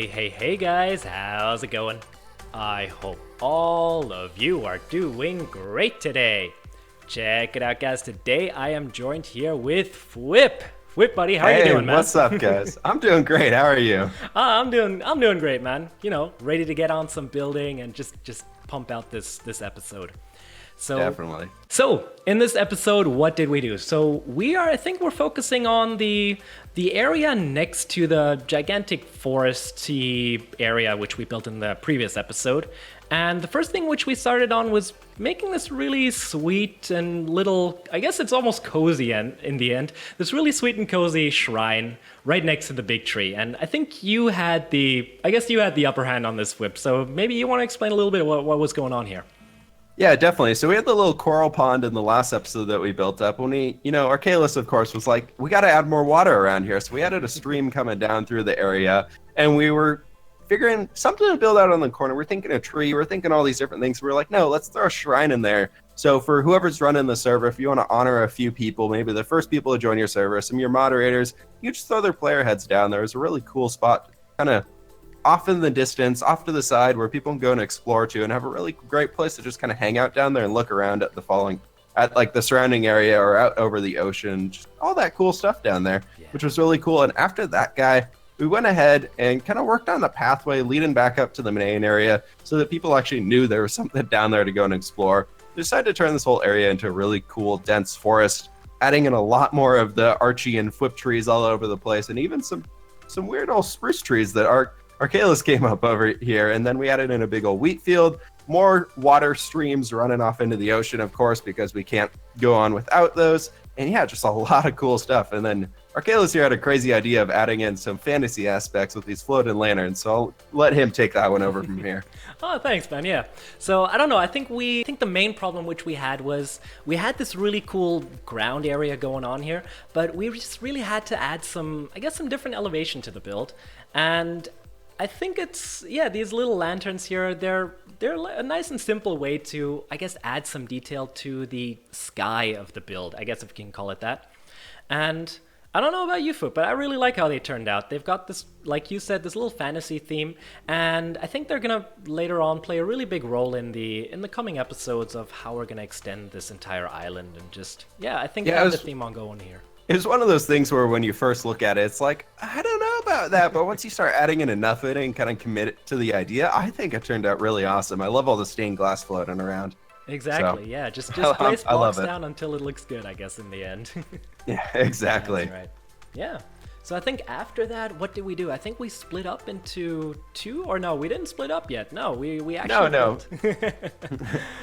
Hey guys, how's it going? I hope all of you are doing great today. Check it out, guys. Today I am joined here with FWHIP. FWHIP, buddy, how are you doing, man? What's up, guys? I'm doing great. How are you? I'm doing great, man. You know, ready to get on some building and just pump out this episode. Definitely. So, in this episode, what did we do? So, I think we're focusing on the area next to the gigantic foresty area which we built in the previous episode. And the first thing which we started on was making this really sweet and little, I guess it's almost cozy in the end, this really sweet and cozy shrine right next to the big tree. And I think you had the upper hand on this, FWHIP. So maybe you want to explain a little bit what was going on here. Yeah, definitely. So we had the little coral pond in the last episode that we built up. When Archelaus, of course, was like, we got to add more water around here. So we added a stream coming down through the area, and we were figuring something to build out on the corner. We're thinking a tree. We're thinking all these different things. We were like, no, let's throw a shrine in there. So for whoever's running the server, if you want to honor a few people, maybe the first people to join your server, some of your moderators, you just throw their player heads down there. It's a really cool spot, kind of off in the distance, off to the side, where people can go and explore to, and have a really great place to just kind of hang out down there and look around at the surrounding area or out over the ocean, just all that cool stuff down there, which was really cool. And after that guy, we went ahead and kind of worked on the pathway leading back up to the main area so that people actually knew there was something down there to go and explore. We decided to turn this whole area into a really cool, dense forest, adding in a lot more of the Archie and FWHIP trees all over the place, and even some weird old spruce trees that Archelaus came up over here. And then we added in a big old wheat field, more water streams running off into the ocean, of course, because we can't go on without those. And yeah, just a lot of cool stuff. And then Archelaus here had a crazy idea of adding in some fantasy aspects with these floating lanterns. So I'll let him take that one over from here. Oh, thanks, man. Yeah. So I don't know. I think the main problem which we had was we had this really cool ground area going on here, but we just really had to add some different elevation to the build. And I think these little lanterns here, they're a nice and simple way to, I guess, add some detail to the sky of the build, I guess if you can call it that. And I don't know about you, FWHIP, but I really like how they turned out. They've got this, like you said, this little fantasy theme, and I think they're gonna later on play a really big role in the coming episodes of how we're gonna extend this entire island and I think they have the theme on going here. It was one of those things where when you first look at it, it's like, I don't know about that. But once you start adding in enough of it and kind of commit it to the idea, I think it turned out really awesome. I love all the stained glass floating around. Exactly, so, yeah. Just place blocks down until it looks good, I guess, in the end. Yeah, exactly. That's right. Yeah. So I think after that, what did we do? I think we split up into two, or no, we didn't split up yet. No, we actually No.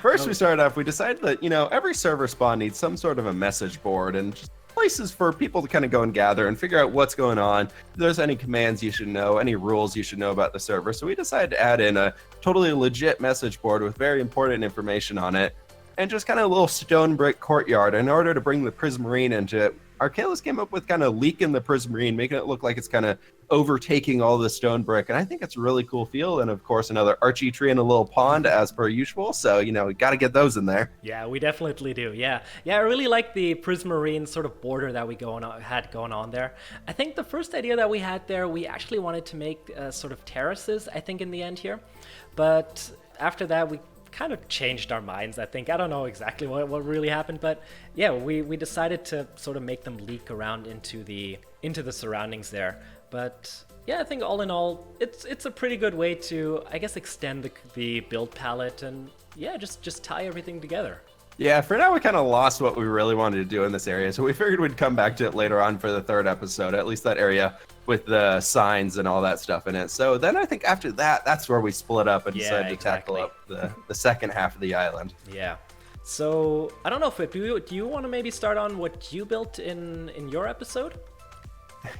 First, we started off, we decided that, every server spawn needs some sort of a message board and just places for people to kind of go and gather and figure out what's going on. If there's any commands you should know, any rules you should know about the server. So we decided to add in a totally legit message board with very important information on it, and just kind of a little stone brick courtyard. In order to bring the prismarine into it, Archelaus came up with kind of leaking the prismarine, making it look like it's kind of overtaking all the stone brick. And I think it's a really cool feel. And of course, another Archie tree in a little pond as per usual. So, we got to get those in there. Yeah, we definitely do. Yeah, I really like the prismarine sort of border that we had going on there. I think the first idea that we had there, we actually wanted to make sort of terraces, I think, in the end here. But after that, we kind of changed our minds, I think. I don't know exactly what really happened, but yeah, we decided to sort of make them leak around into the surroundings there. But yeah, I think all in all, it's a pretty good way to, I guess, extend the build palette and yeah, just tie everything together. Yeah, for now we kind of lost what we really wanted to do in this area, so we figured we'd come back to it later on for the third episode, at least that area with the signs and all that stuff in it. So then I think after that, that's where we split up and decided to tackle up the second half of the island. Yeah. So I don't know, FWHIP, do you want to maybe start on what you built in your episode?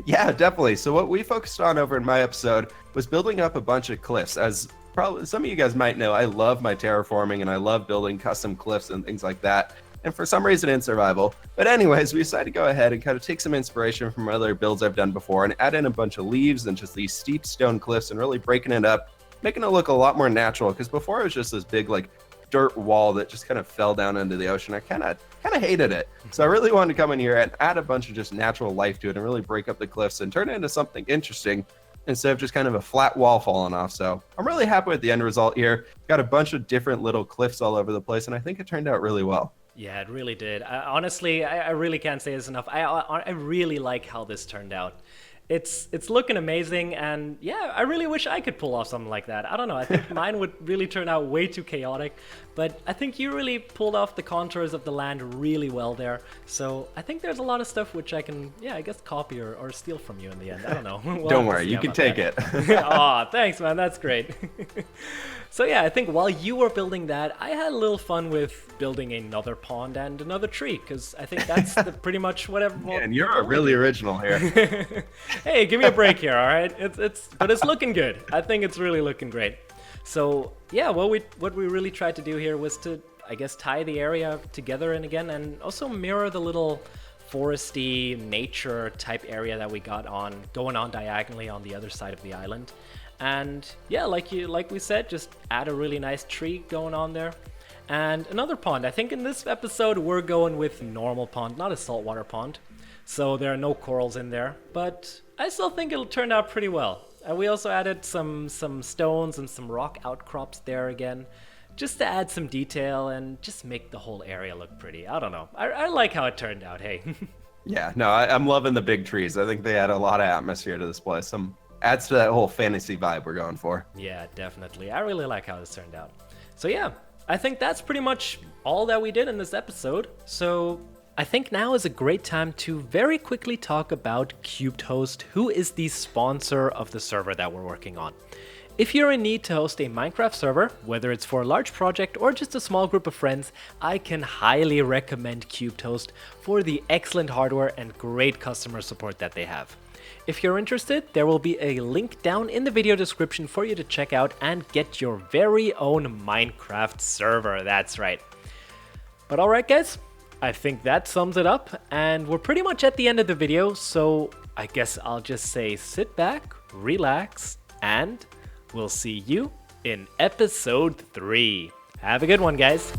Yeah, definitely. So what we focused on over in my episode was building up a bunch of cliffs. As probably some of you guys might know, I love my terraforming and I love building custom cliffs and things like that. And for some reason in survival. But anyways, we decided to go ahead and kind of take some inspiration from other builds I've done before and add in a bunch of leaves and just these steep stone cliffs and really breaking it up, making it look a lot more natural. Because before it was just this big dirt wall that just kind of fell down into the ocean. I kind of hated it. So I really wanted to come in here and add a bunch of just natural life to it and really break up the cliffs and turn it into something interesting. instead of just kind of a flat wall falling off. So I'm really happy with the end result here. Got a bunch of different little cliffs all over the place, and I think it turned out really well. Yeah, it really did. Honestly, I really can't say this enough. I really like how this turned out. It's looking amazing, and yeah, I really wish I could pull off something like that. I don't know, I think mine would really turn out way too chaotic, but I think you really pulled off the contours of the land really well there. So I think there's a lot of stuff which I can, yeah, I guess copy or steal from you in the end. I don't know. We'll Don't have to worry, see you how can about take that. it. Aw, thanks, man. That's great. So yeah, I think while you were building that, I had a little fun with building another pond and another tree, because I think that's pretty much whatever. And you're really original here. Hey, give me a break here, all right? But it's looking good. I think it's really looking great. So yeah, what we really tried to do here was to, I guess, tie the area together and again, and also mirror the little foresty nature type area that we got going on diagonally on the other side of the island. And yeah, like we said, just add a really nice tree going on there. And another pond. I think in this episode we're going with normal pond, not a saltwater pond. So there are no corals in there, but I still think it'll turn out pretty well. And we also added some stones and some rock outcrops there again, just to add some detail and just make the whole area look pretty. I don't know. I like how it turned out, hey. Yeah, no, I'm loving the big trees. I think they add a lot of atmosphere to this place. Adds to that whole fantasy vibe we're going for. Yeah, definitely. I really like how this turned out. So yeah, I think that's pretty much all that we did in this episode. So I think now is a great time to very quickly talk about CubedHost, who is the sponsor of the server that we're working on. If you're in need to host a Minecraft server, whether it's for a large project or just a small group of friends, I can highly recommend CubedHost for the excellent hardware and great customer support that they have. If you're interested, there will be a link down in the video description for you to check out and get your very own Minecraft server, that's right. But alright guys, I think that sums it up, and we're pretty much at the end of the video, so I guess I'll just say sit back, relax, and we'll see you in episode 3. Have a good one, guys.